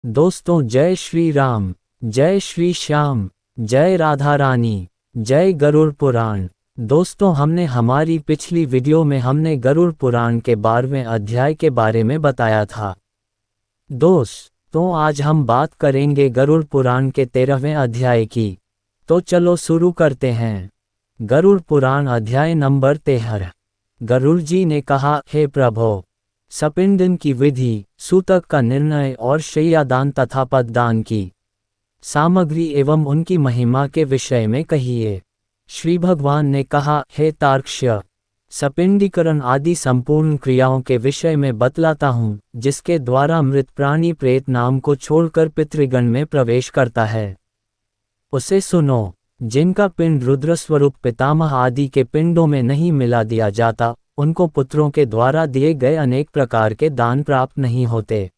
दोस्तों, जय श्री राम, जय श्री श्याम, जय राधा रानी, जय गरुड़ पुराण। दोस्तों, हमने हमारी पिछली वीडियो में हमने गरुड़ पुराण के 12वें अध्याय के बारे में बताया था। दोस्तों, आज हम बात करेंगे गरुड़ पुराण के 13वें अध्याय की। तो चलो शुरू करते हैं। गरुड़ पुराण अध्याय नंबर 13। गरुड़ जी ने कहा, हे प्रभो, सपिंडन की विधि, सूतक का निर्णय और शय्यादान तथा पददान की सामग्री एवं उनकी महिमा के विषय में कहिए। श्री भगवान ने कहा, हे तार्क्ष्य, सपिंडीकरण आदि संपूर्ण क्रियाओं के विषय में बतलाता हूँ, जिसके द्वारा मृत प्राणी प्रेत नाम को छोड़कर पितृगण में प्रवेश करता है। उसे सुनो। जिनका पिंड रुद्रस्वरूप पितामह आदि के पिंडों में नहीं मिला दिया जाता, उनको पुत्रों के द्वारा दिए गए अनेक प्रकार के दान प्राप्त नहीं होते।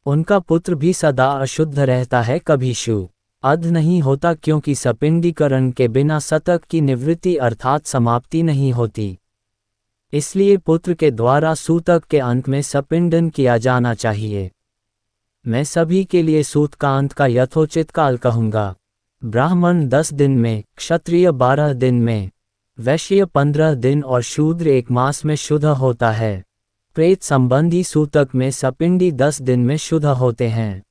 उनका पुत्र भी सदा अशुद्ध रहता है, कभी शुद्ध नहीं होता, क्योंकि सपिंडीकरण के बिना सतक की निवृत्ति अर्थात समाप्ति नहीं होती। इसलिए पुत्र के द्वारा सूतक के अंत में सपिंडन किया जाना चाहिए। मैं सभी के लिए सूत का अंत का यथोचित काल कहूँगा। ब्राह्मण 10 दिन में, क्षत्रिय 12 दिन में, वैश्य 15 दिन और शूद्र 1 मास में शुद्ध होता है। प्रेत संबंधी सूतक में सपिंडी 10 दिन में शुद्ध होते हैं।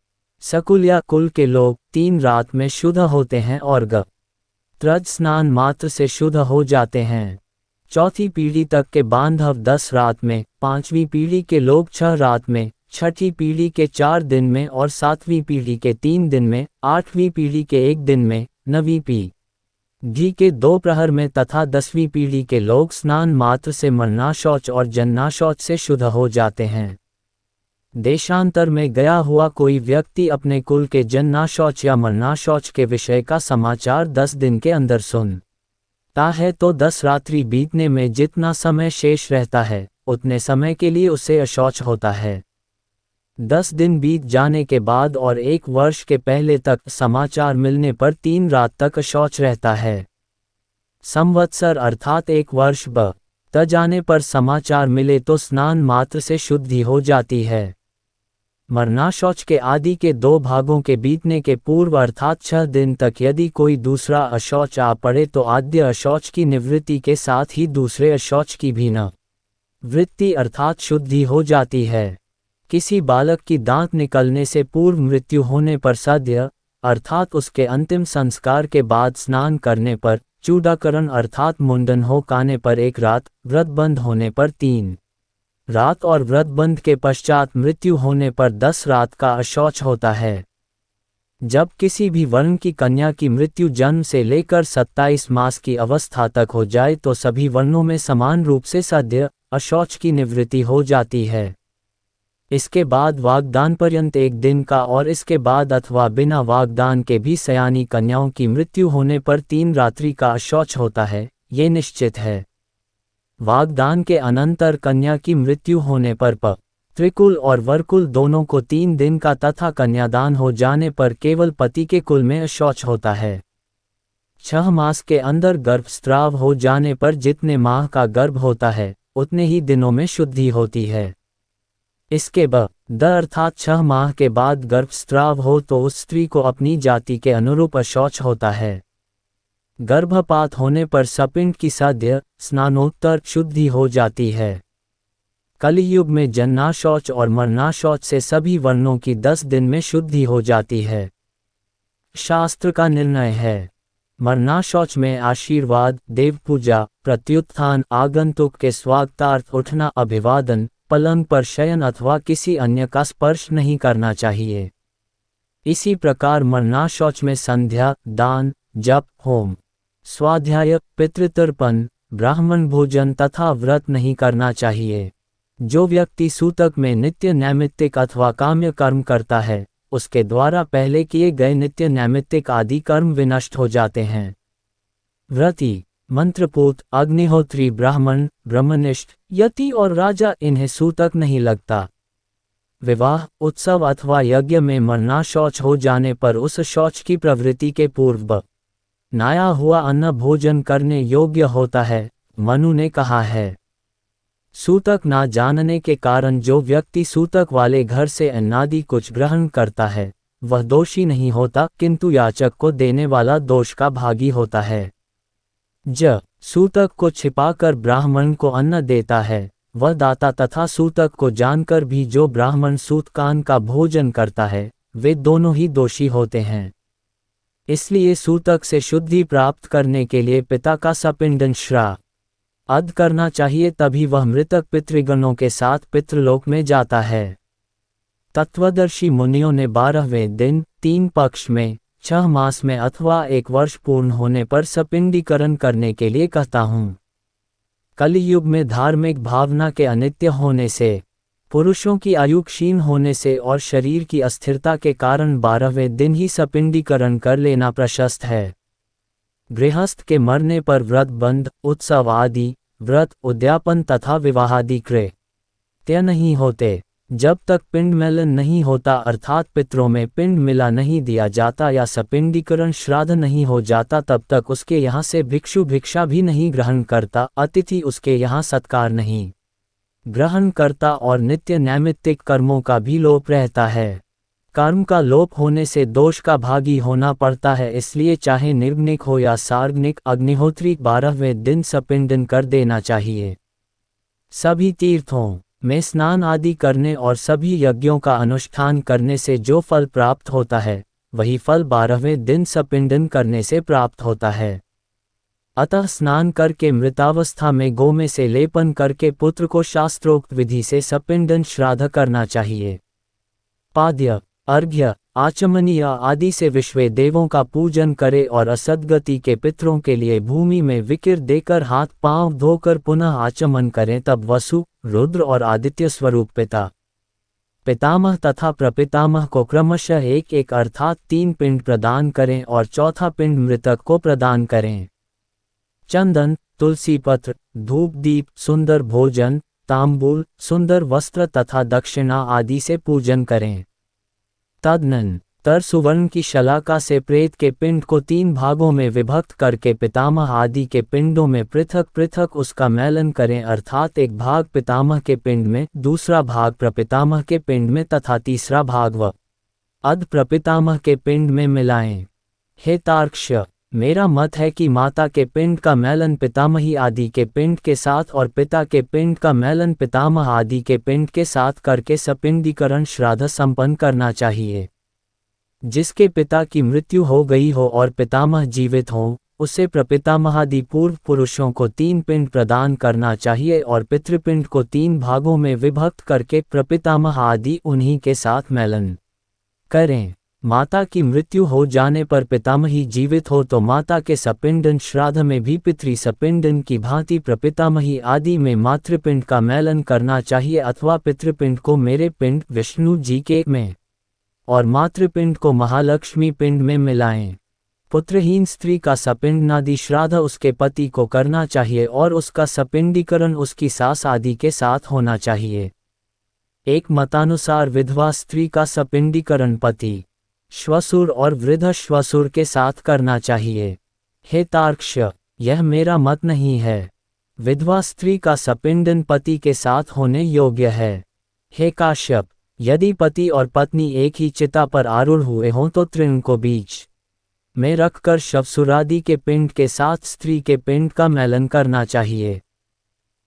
सकुल या कुल के लोग 3 रात में शुद्ध होते हैं और त्रज स्नान मात्र से शुद्ध हो जाते हैं। चौथी पीढ़ी तक के बांधव 10 रात में, 5वीं पीढ़ी के लोग 6 रात में, छठी पीढ़ी के 4 दिन में और 7वीं पीढ़ी के 3 दिन में, 8वीं पीढ़ी के 1 दिन में, 9वीं पीढ़ी के 2 प्रहर में तथा 10वीं पीढ़ी के लोग स्नान मात्र से मरना शौच और जन्ना शौच से शुद्ध हो जाते हैं। देशांतर में गया हुआ कोई व्यक्ति अपने कुल के जन्ना शौच या मरना शौच के विषय का समाचार 10 दिन के अंदर सुनता है तो 10 रात्रि बीतने में जितना समय शेष रहता है, उतने समय के लिए उसे अशौच होता है। 10 दिन बीत जाने के बाद और 1 वर्ष के पहले तक समाचार मिलने पर 3 रात तक अशौच रहता है। संवत्सर अर्थात 1 वर्ष बीत जाने पर समाचार मिले तो स्नान मात्र से शुद्धि हो जाती है। मरना शौच के आदि के 2 भागों के बीतने के पूर्व अर्थात 6 दिन तक यदि कोई दूसरा अशौच आ पड़े तो आद्य अशौच की निवृत्ति के साथ ही दूसरे अशौच की भी निवृत्ति अर्थात शुद्धि हो जाती है। किसी बालक की दांत निकलने से पूर्व मृत्यु होने पर सद्य अर्थात उसके अंतिम संस्कार के बाद स्नान करने पर, चूडाकरण अर्थात मुंडन हो काने पर 1 रात, व्रतबंध होने पर 3 रात और व्रतबंध के पश्चात मृत्यु होने पर 10 रात का अशौच होता है। जब किसी भी वर्ण की कन्या की मृत्यु जन्म से लेकर 27 मास की अवस्था तक हो जाए तो सभी वर्णों में समान रूप से सद्य अशौच की निवृत्ति हो जाती है। इसके बाद वागदान पर्यंत 1 दिन का और इसके बाद अथवा बिना वागदान के भी सयानी कन्याओं की मृत्यु होने पर 3 रात्रि का अशौच होता है, ये निश्चित है। वागदान के अनंतर कन्या की मृत्यु होने पर त्रिकुल और वरकुल दोनों को 3 दिन का तथा कन्यादान हो जाने पर केवल पति के कुल में अशौच होता है। 6 मास के अंदर गर्भस्राव हो जाने पर जितने माह का गर्भ होता है, उतने ही दिनों में शुद्धि होती है। इसके बाद अर्थात 6 माह के बाद गर्भस्राव हो तो उस स्त्री को अपनी जाति के अनुरूप अशौच होता है। गर्भपात होने पर सपिंड की सद्य स्नानोत्तर शुद्धि हो जाती है। कलियुग में जन्ना शौच और मरना शौच से सभी वर्णों की 10 दिन में शुद्धि हो जाती है। शास्त्र का निर्णय है। मरना शौच में आशीर्वाद, देव पूजा, प्रत्युत्थान, आगंतुक के स्वागतार्थ उठना, अभिवादन, पलंग पर शयन अथवा किसी अन्य का स्पर्श नहीं करना चाहिए। इसी प्रकार मरना शौच में संध्या, दान, जप, होम, स्वाध्याय, पितृतर्पण, ब्राह्मण भोजन तथा व्रत नहीं करना चाहिए। जो व्यक्ति सूतक में नित्य नैमित्तिक अथवा काम्य कर्म करता है, उसके द्वारा पहले किए गए नित्य नैमित्तिक आदि कर्म विनष्ट हो जाते हैं। व्रती, मंत्रपूत, अग्निहोत्री, ब्राह्मण, ब्रह्मनिष्ठ, यति और राजा इन्हें सूतक नहीं लगता। विवाह, उत्सव अथवा यज्ञ में मरना शौच हो जाने पर उस शौच की प्रवृत्ति के पूर्व बनाया हुआ अन्न भोजन करने योग्य होता है, मनु ने कहा है। सूतक ना जानने के कारण जो व्यक्ति सूतक वाले घर से अन्नादि कुछ ग्रहण करता है वह दोषी नहीं होता, किंतु याचक को देने वाला दोष का भागी होता है। सूतक को छिपाकर ब्राह्मण को अन्न देता है, वह दाता तथा सूतक को जानकर भी जो ब्राह्मण सूतकान का भोजन करता है वे दोनों ही दोषी होते हैं। इसलिए सूतक से शुद्धि प्राप्त करने के लिए पिता का सपिंडन श्राद्ध करना चाहिए, तभी वह मृतक पितृगणों के साथ पितृलोक में जाता है। तत्वदर्शी मुनियों ने 12वें दिन 3 पक्ष में 6 मास में अथवा 1 वर्ष पूर्ण होने पर सपिंडीकरण करने के लिए कहता हूँ। कलियुग में धार्मिक भावना के अनित्य होने से, पुरुषों की आयु क्षीण होने से और शरीर की अस्थिरता के कारण 12वें दिन ही सपिंडीकरण कर लेना प्रशस्त है। गृहस्थ के मरने पर व्रत बंध, उत्सव आदि, व्रत, उद्यापन तथा विवाहादि कृत्य नहीं होते। जब तक पिंड मेलन नहीं होता अर्थात पितरों में पिंड मिला नहीं दिया जाता या सपिंडीकरण श्राद्ध नहीं हो जाता, तब तक उसके यहाँ से भिक्षु भिक्षा भी नहीं ग्रहण करता, अतिथि उसके यहाँ सत्कार नहीं ग्रहण करता और नित्य नैमित्तिक कर्मों का भी लोप रहता है। कर्म का लोप होने से दोष का भागी होना पड़ता है, इसलिए चाहे निर्गुणिक हो या सार्वजनिक अग्निहोत्री 12वें दिन सपिंडन कर देना चाहिए। सभी तीर्थों में स्नान आदि करने और सभी यज्ञों का अनुष्ठान करने से जो फल प्राप्त होता है वही फल 12वें दिन सपिंडन करने से प्राप्त होता है। अतः स्नान करके मृतावस्था में गोमे से लेपन करके पुत्र को शास्त्रोक्त विधि से सपिंडन श्राद्ध करना चाहिए। पाद्य, अर्घ्य, आचमनीय आदि से विश्व देवों का पूजन करे और असद्गति के पितरों के लिए भूमि में विकिर देकर हाथ पांव धोकर पुनः आचमन करें, तब वसु, रुद्र और आदित्य स्वरूप पितामह तथा प्रपितामह को क्रमशः एक एक अर्थात 3 पिंड प्रदान करें और चौथा पिंड मृतक को प्रदान करें। चंदन, तुलसी पत्र, धूप दीप, सुंदर भोजन, तांबूल, सुंदर वस्त्र तथा दक्षिणा आदि से पूजन करें। तदनंतर सुवर्ण की शलाका से प्रेत के पिंड को 3 भागों में विभक्त करके पितामह आदि के पिंडों में पृथक पृथक उसका मेलन करें, अर्थात एक भाग पितामह के पिंड में, दूसरा भाग प्रपितामह के पिंड में तथा तीसरा भाग व अध प्रपितामह के पिंड में मिलाएं। हे तार्क्ष, मेरा मत है कि माता के पिंड का मेलन पितामही आदि के पिंड के साथ और पिता के पिंड का मेलन पितामह आदि के पिंड के साथ करके सपिंडीकरण श्राद्ध संपन्न करना चाहिए। जिसके पिता की मृत्यु हो गई हो और पितामह जीवित हो, उसे प्रपितामहादि पूर्व पुरुषों को 3 पिंड प्रदान करना चाहिए और पितृपिंड को 3 भागों में विभक्त करके प्रपितामह आदि उन्हीं के साथ मेलन करें। माता की मृत्यु हो जाने पर पितामही जीवित हो तो माता के सपिंडन श्राद्ध में भी पितृ सपिंडन की भांति प्रपितामही आदि में मातृपिंड का मेलन करना चाहिए, अथवा पितृपिंड को मेरे पिंड विष्णु जी के में और मातृपिंड को महालक्ष्मी पिंड में मिलाएं। पुत्रहीन स्त्री का सपिंडनादि श्राद्ध उसके पति को करना चाहिए और उसका सपिंडीकरण उसकी सास आदि के साथ होना चाहिए। एक मतानुसार विधवा स्त्री का सपिंडीकरण पति, श्वशुर और वृद्ध श्वशुर के साथ करना चाहिए। हे तार्क्ष, यह मेरा मत नहीं है। विधवा स्त्री का सपिंडन पति के साथ होने योग्य है। हे काश्यप, यदि पति और पत्नी एक ही चिता पर आरूढ़ हुए हों तो तृण को बीच में रखकर शवसुरादि के पिंड के साथ स्त्री के पिंड का मेलन करना चाहिए।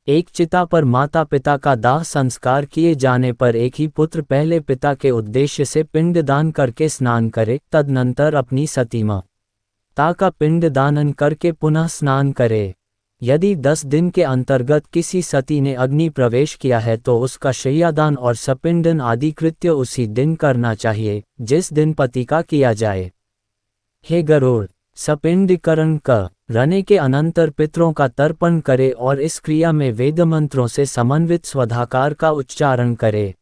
एक चिता पर माता पिता का दाह संस्कार किए जाने पर एक ही पुत्र पहले पिता के उद्देश्य से पिंडदान करके स्नान करे, तदनंतर अपनी सती माता का पिंडदान करके पुनः स्नान करे। यदि 10 दिन के अंतर्गत किसी सती ने अग्नि प्रवेश किया है तो उसका शय्यादान और सपिंडन आदि कृत्य उसी दिन करना चाहिए जिस दिन पति का किया जाए। हे गरुड़, सपिंडीकरण करने के अनंतर पितरों का तर्पण करे और इस क्रिया में वेद मंत्रों से समन्वित स्वधाकार का उच्चारण करे।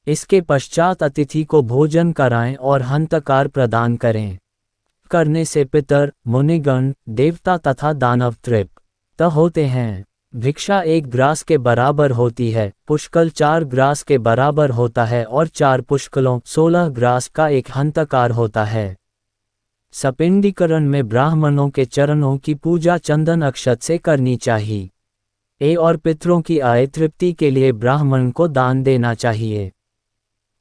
इसके पश्चात अतिथि को भोजन कराएं और हंतकार प्रदान करें। करने से पितर, मुनिगण, देवता तथा दानव तृप्त होते हैं। भिक्षा 1 ग्रास के बराबर होती है, पुष्कल 4 ग्रास के बराबर होता है और 4 पुष्कलों 16 ग्रास का एक हंतकार होता है। सपिंडीकरण में ब्राह्मणों के चरणों की पूजा चंदन अक्षत से करनी चाहिए। और पितरों की आय तृप्ति के लिए ब्राह्मण को दान देना चाहिए।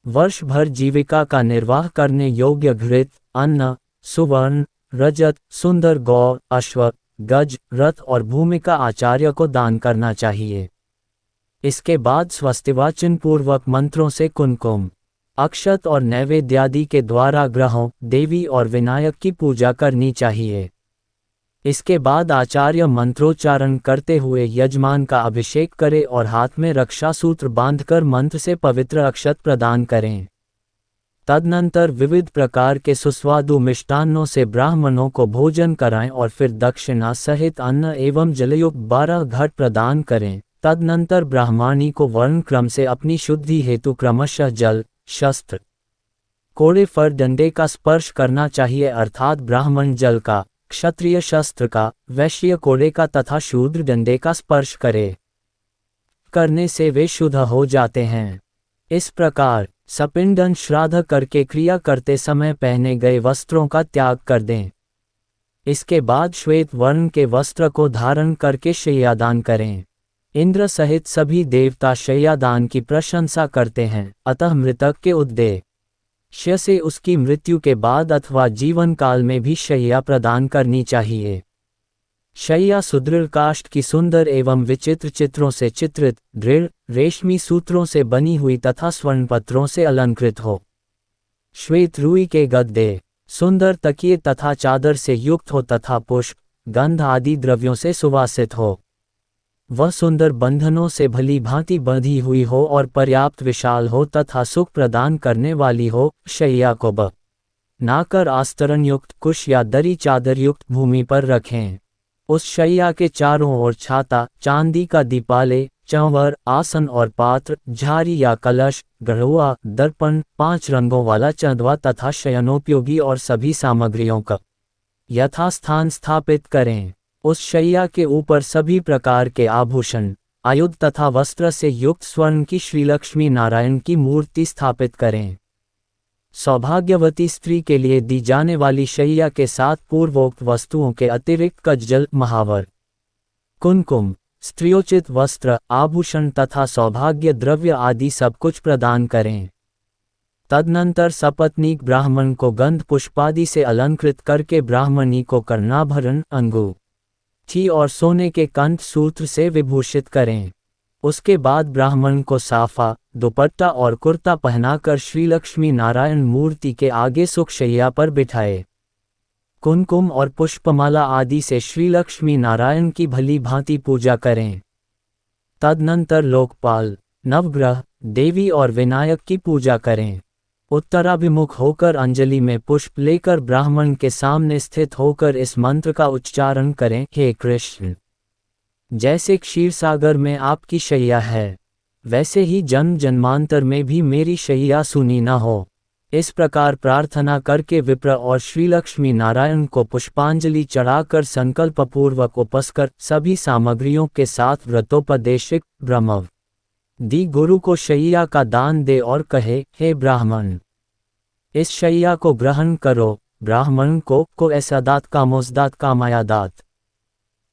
वर्ष भर जीविका का निर्वाह करने योग्य घृत, अन्न, सुवर्ण, रजत, सुंदर गौ, अश्व, गज, रथ और भूमिका आचार्य को दान करना चाहिए। इसके बाद स्वस्तिवाचन पूर्वक मंत्रों से कुमकुम, अक्षत और नैवेद्यादि के द्वारा ग्रहों, देवी और विनायक की पूजा करनी चाहिए। इसके बाद आचार्य मंत्रोच्चारण करते हुए यजमान का अभिषेक करें और हाथ में रक्षा सूत्र बांधकर मंत्र से पवित्र अक्षत प्रदान करें। तदनंतर विविध प्रकार के सुस्वादु मिष्टान्नों से ब्राह्मणों को भोजन कराएं और फिर दक्षिणा सहित अन्न एवं जलयुक्त 12 घट प्रदान करें। तदनंतर ब्राह्मणी को वर्ण क्रम से अपनी शुद्धि हेतु क्रमशः जल, शस्त्र, कोड़े फर डंडे का स्पर्श करना चाहिए, अर्थात ब्राह्मण जल का, क्षत्रिय शस्त्र का, वैश्य कोड़े का तथा शूद्र डंडे का स्पर्श करने से वे शुद्ध हो जाते हैं। इस प्रकार सपिंडन श्राद्ध करके क्रिया करते समय पहने गए वस्त्रों का त्याग कर दें। इसके बाद श्वेत वर्ण के वस्त्र को धारण करके शय्यादान करें। इंद्र सहित सभी देवता शय्यादान की प्रशंसा करते हैं, अतः मृतक के उद्देश्य से उसकी मृत्यु के बाद अथवा जीवन काल में भी शय्या प्रदान करनी चाहिए। शय्या सुदृढ़ काष्ठ की सुंदर एवं विचित्र चित्रों से चित्रित, दृढ़, रेशमी सूत्रों से बनी हुई तथा स्वर्णपत्रों से अलंकृत हो। श्वेत रुई के गद्दे, सुंदर तकिए तथा चादर से युक्त हो तथा पुष्प, गंध आदि द्रव्यों से सुवासित हो। वह सुंदर बंधनों से भली भांति बंधी हुई हो और पर्याप्त विशाल हो तथा सुख प्रदान करने वाली हो। शय्या को बनाकर आस्तरण युक्त कुश या दरी चादर युक्त भूमि पर रखें। उस शय्या के चारों ओर छाता, चांदी का दीपाले, चंवर, आसन और पात्र, झारी या कलश, गढ़ुआ, दर्पण, 5 रंगों वाला चंदवा तथा शयनोपयोगी और सभी सामग्रियों का यथास्थान स्थापित करें। उस शय्या के ऊपर सभी प्रकार के आभूषण, आयुध तथा वस्त्र से युक्त स्वर्ण की श्रीलक्ष्मी नारायण की मूर्ति स्थापित करें। सौभाग्यवती स्त्री के लिए दी जाने वाली शय्या के साथ पूर्वोक्त वस्तुओं के अतिरिक्त कज्जल, महावर, कुमकुम, स्त्रियोचित वस्त्र, आभूषण तथा सौभाग्य द्रव्य आदि सब कुछ प्रदान करें। तदनंतर सपत्नीक ब्राह्मण को गंध पुष्पादि से अलंकृत करके ब्राह्मणी को कर्णाभरण, अंगूठी और सोने के कंठ सूत्र से विभूषित करें। उसके बाद ब्राह्मण को साफा, दुपट्टा और कुर्ता पहनाकर श्रीलक्ष्मी नारायण मूर्ति के आगे सुख शय्या पर बिठाए। कुमकुम और पुष्पमाला आदि से श्रीलक्ष्मी नारायण की भली भांति पूजा करें। तदनंतर लोकपाल, नवग्रह, देवी और विनायक की पूजा करें। उत्तराभिमुख होकर अंजलि में पुष्प लेकर ब्राह्मण के सामने स्थित होकर इस मंत्र का उच्चारण करें। हे कृष्ण, जैसे क्षीरसागर में आपकी शय्या है, वैसे ही जन्म जन्मांतर में भी मेरी शय्या सुनी न हो। इस प्रकार प्रार्थना करके विप्र और श्रीलक्ष्मी नारायण को पुष्पांजलि चढ़ाकर संकल्पपूर्वक उपस्कर सभी सामग्रियों के साथ व्रतोपदेशिक ब्रह्मव दी गुरु को शय्या का दान दे और कहे, हे ब्राह्मण, इस शय्या को ग्रहण करो। ब्राह्मण को ऐसा दात कामोसदात कामाया दात,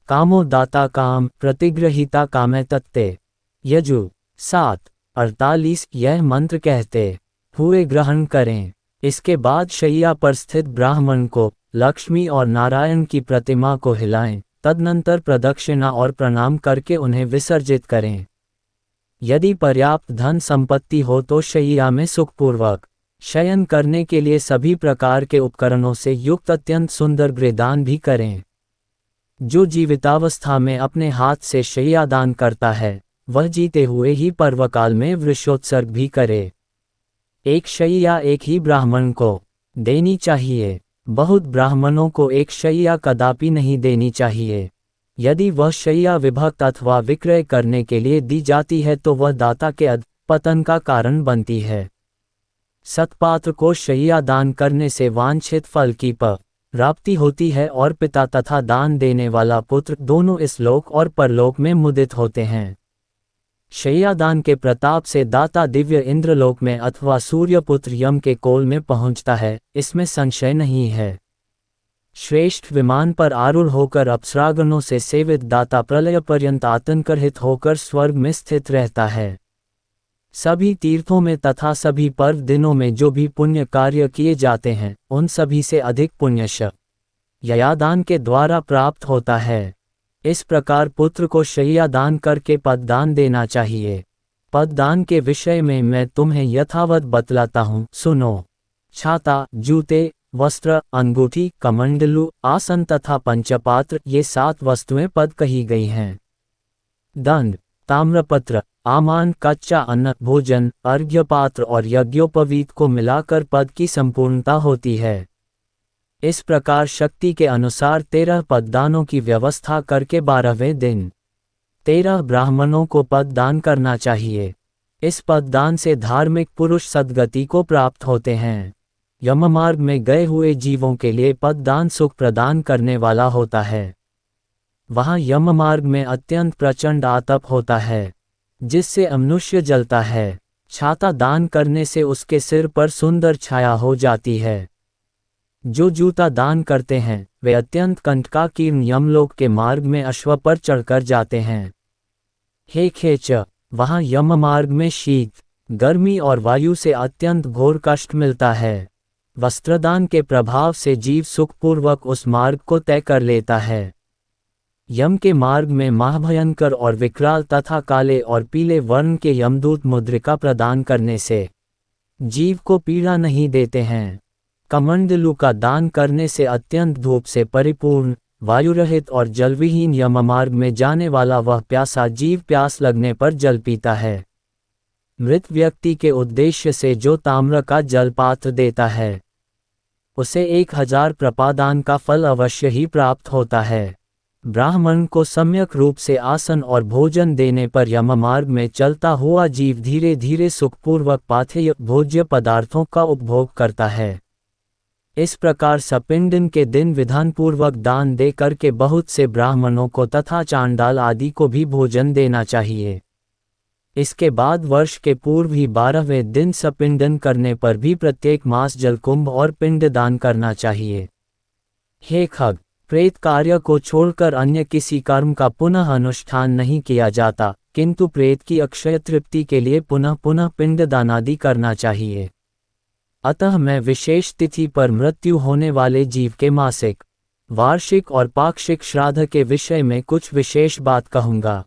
कामो दाता काम, प्रतिग्रहिता कामे तत्ते। यजु 7:48 यह मंत्र कहते हुए ग्रहण करें। इसके बाद शय्या पर स्थित ब्राह्मण को लक्ष्मी और नारायण की प्रतिमा को हिलाएं। तदनंतर प्रदक्षिणा और प्रणाम करके उन्हें विसर्जित करें। यदि पर्याप्त धन संपत्ति हो तो शय्या में सुखपूर्वक शयन करने के लिए सभी प्रकार के उपकरणों से युक्त अत्यंत सुंदर गृहदान भी करें। जो जीवितावस्था में अपने हाथ से शय्यादान करता है, वह जीते हुए ही पर्वकाल में वृषोत्सर्ग भी करे। एक शय्या एक ही ब्राह्मण को देनी चाहिए। बहुत ब्राह्मणों को एक शय्या कदापि नहीं देनी चाहिए। यदि वह शय्या विभक्त अथवा विक्रय करने के लिए दी जाती है तो वह दाता के अधपतन का कारण बनती है। सत्पात्र को शय्या दान करने से वांछित फल की प्राप्ति होती है और पिता तथा दान देने वाला पुत्र दोनों इस लोक और परलोक में मुदित होते हैं। शय्यादान के प्रताप से दाता दिव्य इंद्रलोक में अथवा सूर्यपुत्र यम के कोल में पहुंचता है, इसमें संशय नहीं है। श्रेष्ठ विमान पर आरूढ़ होकर अप्सरागणों से सेवित दाता प्रलय पर्यंत आतंकरहित होकर स्वर्ग में स्थित रहता है। सभी तीर्थों में तथा सभी पर्व दिनों में जो भी पुण्य कार्य किए जाते हैं, उन सभी से अधिक पुण्यश ययादान के द्वारा प्राप्त होता है। इस प्रकार पुत्र को शय्या दान करके पददान देना चाहिए। पददान के विषय में मैं तुम्हें यथावत बतलाता हूँ, सुनो। छाता, जूते, वस्त्र, अंगूठी, कमंडलू, आसन तथा पंचपात्र, ये 7 वस्तुएं पद कही गई हैं। दंड, ताम्रपत्र, आमान, कच्चा अन्न, भोजन, अर्घ्यपात्र और यज्ञोपवीत को मिलाकर पद की संपूर्णता होती है। इस प्रकार शक्ति के अनुसार 13 पददानों की व्यवस्था करके 12वें दिन 13 ब्राह्मणों को पददान करना चाहिए। इस पददान से धार्मिक पुरुष सद्गति को प्राप्त होते हैं। यममार्ग में गए हुए जीवों के लिए पददान सुख प्रदान करने वाला होता है। वहाँ यममार्ग में अत्यंत प्रचंड आतप होता है, जिससे मनुष्य जलता है। छाता दान करने से उसके सिर पर सुंदर छाया हो जाती है। जो जूता दान करते हैं, वे अत्यंत कंटकाकीर्ण यमलोक के मार्ग में अश्व पर चढ़कर जाते हैं। हे खेच, वहाँ यममार्ग में शीत, गर्मी और वायु से अत्यंत घोर कष्ट मिलता है। वस्त्रदान के प्रभाव से जीव सुखपूर्वक उस मार्ग को तय कर लेता है। यम के मार्ग में महाभयंकर और विकराल तथा काले और पीले वर्ण के यमदूत मुद्रिका प्रदान करने से जीव को पीड़ा नहीं देते हैं। कमंडलू का दान करने से अत्यंत धूप से परिपूर्ण, वायुरहित और जलविहीन यममार्ग में जाने वाला वह प्यासा जीव प्यास लगने पर जल पीता है। मृत व्यक्ति के उद्देश्य से जो ताम्र का जलपात्र देता है, उसे 1000 प्रपादान का फल अवश्य ही प्राप्त होता है। ब्राह्मण को सम्यक रूप से आसन और भोजन देने पर यममार्ग में चलता हुआ जीव धीरे धीरे सुखपूर्वक पाथेय भोज्य पदार्थों का उपभोग करता है। इस प्रकार सपिंडन के दिन विधानपूर्वक दान दे करके बहुत से ब्राह्मणों को तथा चांडाल आदि को भी भोजन देना चाहिए। इसके बाद वर्ष के पूर्व ही 12वें दिन सपिंडन करने पर भी प्रत्येक मास जलकुंभ और पिंड दान करना चाहिए। हे खग, प्रेत कार्य को छोड़कर अन्य किसी कर्म का पुनः अनुष्ठान नहीं किया जाता, किंतु प्रेत की अक्षय तृप्ति के लिए पुनः पुनः पिंड दानादि करना चाहिए। अतः मैं विशेष तिथि पर मृत्यु होने वाले जीव के मासिक, वार्षिक और पाक्षिक श्राद्ध के विषय में कुछ विशेष बात कहूँगा।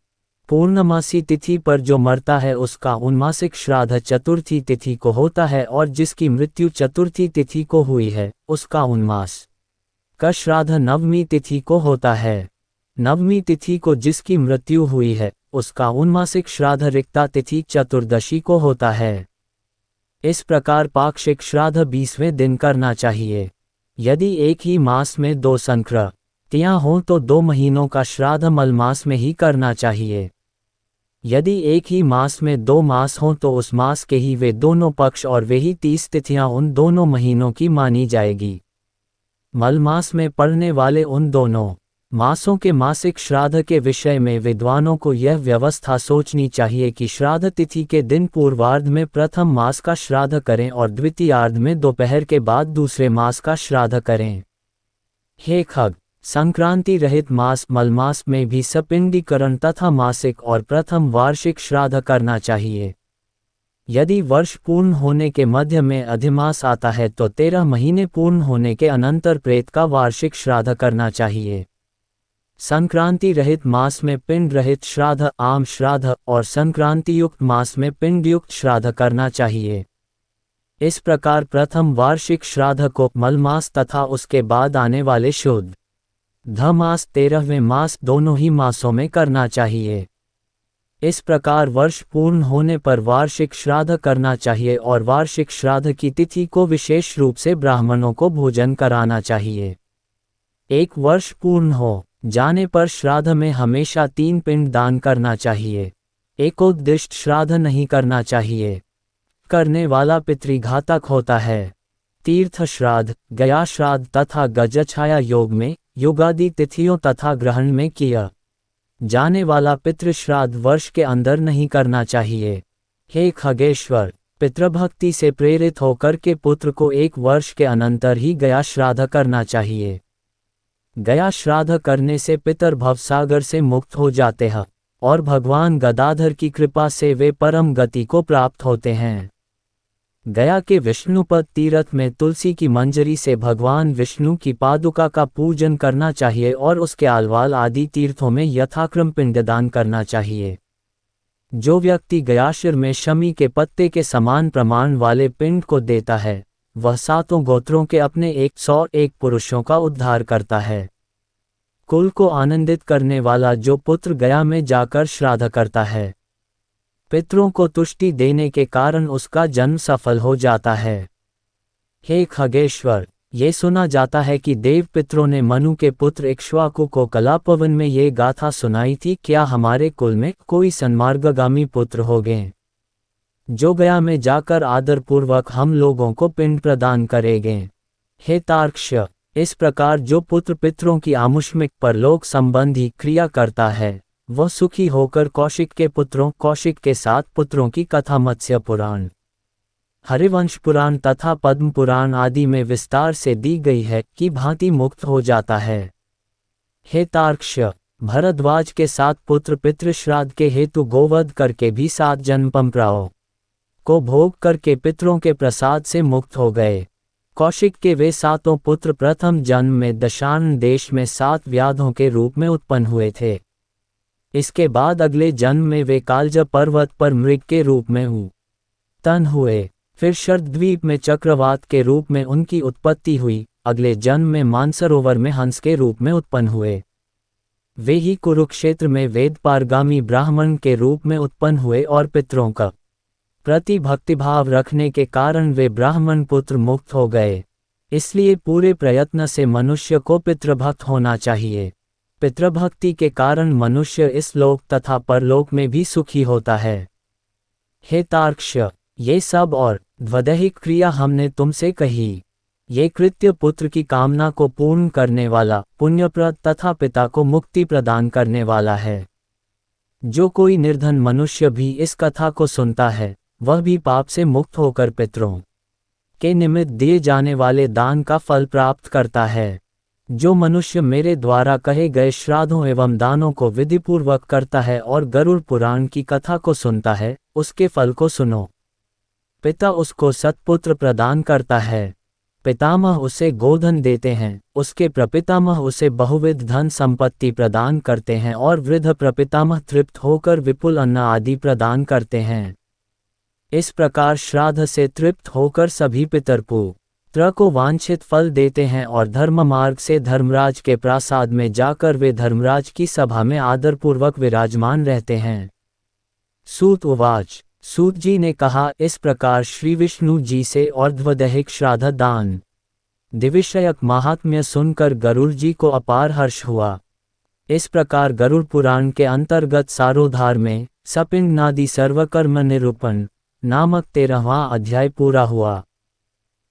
पूर्णमासी तिथि पर जो मरता है उसका उन्मासिक श्राद्ध चतुर्थी तिथि को होता है, और जिसकी मृत्यु चतुर्थी तिथि को हुई है उसका उन्मास का श्राद्ध नवमी तिथि को होता है। नवमी तिथि को जिसकी मृत्यु हुई है उसका उन्मासिक श्राद्ध रिक्ता तिथि चतुर्दशी को होता है। इस प्रकार पाक्षिक श्राद्ध 20वें दिन करना चाहिए। यदि एक ही मास में 2 संक्रांतियां हों तो 2 महीनों का श्राद्ध मलमास में ही करना चाहिए। यदि एक ही मास में 2 मास हों तो उस मास के ही वे दोनों पक्ष और वे ही 30 तिथियां उन दोनों महीनों की मानी जाएगी। मलमास में पड़ने वाले उन दोनों मासों के मासिक श्राद्ध के विषय में विद्वानों को यह व्यवस्था सोचनी चाहिए कि श्राद्ध तिथि के दिन पूर्वार्ध में प्रथम मास का श्राद्ध करें और द्वितीयार्ध में दोपहर के बाद दूसरे मास का श्राद्ध करें। हे खग, संक्रांति रहित मास मलमास में भी सपिंडीकरण तथा मासिक और प्रथम वार्षिक श्राद्ध करना चाहिए। यदि वर्ष पूर्ण होने के मध्य में अधिमास आता है तो 13 महीने पूर्ण होने के अनंतर प्रेत का वार्षिक श्राद्ध करना चाहिए। संक्रांति रहित मास में पिंड रहित श्राद्ध आम श्राद्ध और संक्रांति युक्त मास में पिंड युक्त श्राद्ध करना चाहिए। इस प्रकार प्रथम वार्षिक श्राद्ध को मलमास तथा उसके बाद आने वाले शुद्ध धमास 13वें मास दोनों ही मासों में करना चाहिए। इस प्रकार वर्ष पूर्ण होने पर वार्षिक श्राद्ध करना चाहिए और वार्षिक श्राद्ध की तिथि को विशेष रूप से ब्राह्मणों को भोजन कराना चाहिए। 1 वर्ष पूर्ण हो जाने पर श्राद्ध में हमेशा 3 पिंड दान करना चाहिए। एकोद्दिष्ट श्राद्ध नहीं करना चाहिए, करने वाला पितृघातक होता है। तीर्थ श्राद्ध, गया श्राद्ध तथा गजछाया योग में युगादि तिथियों तथा ग्रहण में किया जाने वाला पितृश्राद्ध वर्ष के अंदर नहीं करना चाहिए। हे खगेश्वर, पितृभक्ति से प्रेरित होकर के पुत्र को 1 वर्ष के अनंतर ही गया श्राद्ध करना चाहिए। गया श्राद्ध करने से पितर भवसागर से मुक्त हो जाते हैं और भगवान गदाधर की कृपा से वे परम गति को प्राप्त होते हैं। गया के विष्णुपद तीर्थ में तुलसी की मंजरी से भगवान विष्णु की पादुका का पूजन करना चाहिए और उसके आलवाल आदि तीर्थों में यथाक्रम पिंडदान करना चाहिए। जो व्यक्ति गयाशिर में शमी के पत्ते के समान प्रमाण वाले पिंड को देता है, वह 7 गोत्रों के अपने 101 पुरुषों का उद्धार करता है। कुल को आनंदित करने वाला जो पुत्र गया में जाकर श्राद्ध करता है, पितरों को तुष्टि देने के कारण उसका जन्म सफल हो जाता है। हे खगेश्वर, ये सुना जाता है कि देव पितरों ने मनु के पुत्र इक्ष्वाकु को कलापवन में ये गाथा सुनाई थी, क्या हमारे कुल में कोई सन्मार्गगामी पुत्र होंगे जो गया में जाकर आदरपूर्वक हम लोगों को पिंड प्रदान करेंगे। हे तार्क्ष, इस प्रकार जो पुत्र पितरों की आमुष्मिक परलोक संबंधी क्रिया करता है, वह सुखी होकर कौशिक के पुत्रों, कौशिक के 7 पुत्रों की कथा मत्स्य पुराण, हरिवंश पुराण तथा पद्म पुराण आदि में विस्तार से दी गई है कि भांति मुक्त हो जाता है। हे तार्क्ष, भरद्वाज के 7 पुत्र पितृश्राद्ध के हेतु गोवध करके भी 7 जन्मपंपराओं को भोग करके पितरों के प्रसाद से मुक्त हो गए। कौशिक के वे 7 पुत्र प्रथम जन्म में दशार्ण देश में 7 व्याधों के रूप में उत्पन्न हुए थे। इसके बाद अगले जन्म में वे कालज पर्वत पर मृग के रूप में उत्पन्न हुए। फिर शरद्वीप में चक्रवात के रूप में उनकी उत्पत्ति हुई। अगले जन्म में मानसरोवर में हंस के रूप में उत्पन्न हुए। वे ही कुरुक्षेत्र में वेदपारगामी ब्राह्मण के रूप में उत्पन्न हुए और पितरों का प्रति भक्तिभाव रखने के कारण वे ब्राह्मण पुत्र मुक्त हो गए। इसलिए पूरे प्रयत्न से मनुष्य को पितृभक्त होना चाहिए। पितृभक्ति के कारण मनुष्य इस लोक तथा परलोक में भी सुखी होता है। हे तार्क्ष, ये सब और द्वदैहिक क्रिया हमने तुमसे कही। ये कृत्य पुत्र की कामना को पूर्ण करने वाला, पुण्यप्रद तथा पिता को मुक्ति प्रदान करने वाला है। जो कोई निर्धन मनुष्य भी इस कथा को सुनता है, वह भी पाप से मुक्त होकर पितरों के निमित्त दिए जाने वाले दान का फल प्राप्त करता है। जो मनुष्य मेरे द्वारा कहे गए श्राद्धों एवं दानों को विधिपूर्वक करता है और गरुड़ पुराण की कथा को सुनता है, उसके फल को सुनो। पिता उसको सत्पुत्र प्रदान करता है, पितामह उसे गोधन देते हैं, उसके प्रपितामह उसे बहुविध धन संपत्ति प्रदान करते हैं और वृद्ध प्रपितामह तृप्त होकर विपुल अन्न आदि प्रदान करते हैं। इस प्रकार श्राद्ध से तृप्त होकर सभी पितरपुत्र को वांछित फल देते हैं और धर्म मार्ग से धर्मराज के प्रासाद में जाकर वे धर्मराज की सभा में आदरपूर्वक विराजमान रहते हैं। सूत उवाच, सूत जी ने कहा, इस प्रकार श्री विष्णु जी से और द्वदैहिक श्राद्ध दान दिविषयक महात्म्य सुनकर गरुड़ जी को अपार हर्ष हुआ। इस प्रकार गरुड़ पुराण के अंतर्गत सारोधार में सपिंड नादि सर्वकर्म निरूपण नामक 13वां अध्याय पूरा हुआ।